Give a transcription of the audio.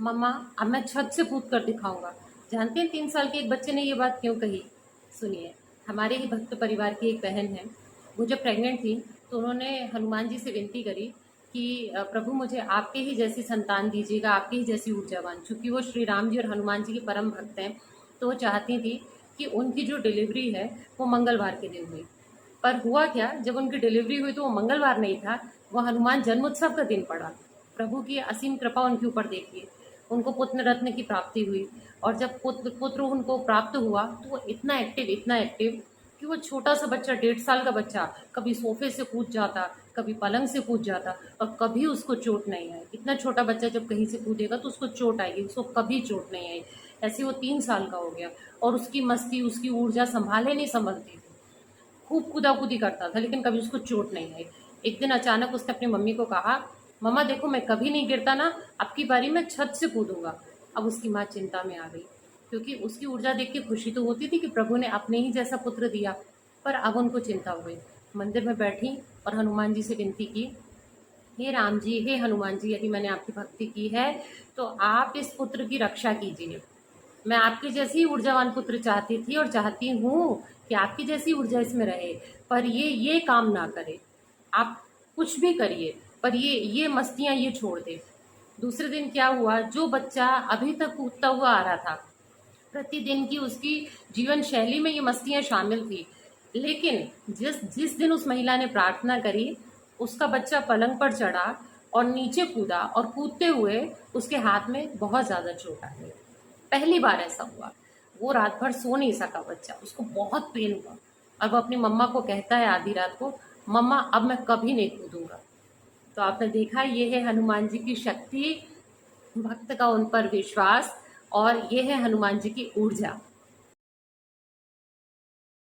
मम्मा अब मैं छत से कूद कर दिखाऊंगा। जानते हैं 3 साल के एक बच्चे ने ये बात क्यों कही? सुनिए। हमारे ही भक्त परिवार की एक बहन है। वो जब प्रेग्नेंट थी तो उन्होंने हनुमान जी से विनती करी कि प्रभु मुझे आपके ही जैसी संतान दीजिएगा, आपके ही जैसी ऊर्जावान। चूंकि वो श्री राम जी और हनुमान जी की परम भक्त हैं तो वो चाहती थी कि उनकी जो डिलीवरी है वो मंगलवार के दिन हुई। पर हुआ क्या, जब उनकी डिलीवरी हुई तो वो मंगलवार नहीं था, वो हनुमान जन्मोत्सव का दिन पड़ा। प्रभु की असीम कृपा उनके ऊपर देखिए। उनको पुत्र रत्न की प्राप्ति हुई। और जब पुत्र उनको प्राप्त हुआ तो वो इतना एक्टिव कि वो छोटा सा बच्चा, 1.5 साल का बच्चा, कभी सोफे से कूद जाता, कभी पलंग से कूद जाता, और कभी उसको चोट नहीं आई। इतना छोटा बच्चा जब कहीं से कूदेगा तो उसको चोट आएगी, उसको कभी चोट नहीं आई। ऐसे वो 3 साल का हो गया। और उसकी मस्ती, उसकी ऊर्जा संभाले नहीं संभलती थी। खूब कूदाकूदी करता था लेकिन कभी उसको चोट नहीं आई। एक दिन अचानक उसने अपनी मम्मी को कहा, मम्मा देखो मैं कभी नहीं गिरता ना, अब की बारी मैं छत से कूदूंगा। अब उसकी माँ चिंता में आ गई, क्योंकि उसकी ऊर्जा देख के खुशी तो होती थी कि प्रभु ने अपने ही जैसा पुत्र दिया। पर अब उनको चिंता हो गई। मंदिर में बैठी और हनुमान जी से विनती की, हे राम जी, हे हनुमान जी, यदि मैंने आपकी भक्ति की है तो आप इस पुत्र की रक्षा कीजिए। मैं आपके जैसी ऊर्जावान पुत्र चाहती थी और चाहती हूँ कि आपकी जैसी ऊर्जा इसमें रहे। पर ये काम ना करे। आप कुछ भी करिए, पर ये मस्तियां ये छोड़ दे। दूसरे दिन क्या हुआ, जो बच्चा अभी तक कूदता हुआ आ रहा था, प्रतिदिन की उसकी जीवन शैली में ये मस्तियां शामिल थी। लेकिन जिस जिस दिन उस महिला ने प्रार्थना करी, उसका बच्चा पलंग पर चढ़ा और नीचे कूदा, और कूदते हुए उसके हाथ में बहुत ज्यादा चोट आ गई। पहली बार ऐसा हुआ। वो रात भर सो नहीं सका बच्चा, उसको बहुत पेन हुआ। और वो अपनी मम्मा को कहता है आधी रात को, मम्मा अब मैं कभी नहीं कूदूंगा। तो आपने देखा, ये है हनुमान जी की शक्ति, भक्त का उन पर विश्वास, और ये है हनुमान जी की ऊर्जा।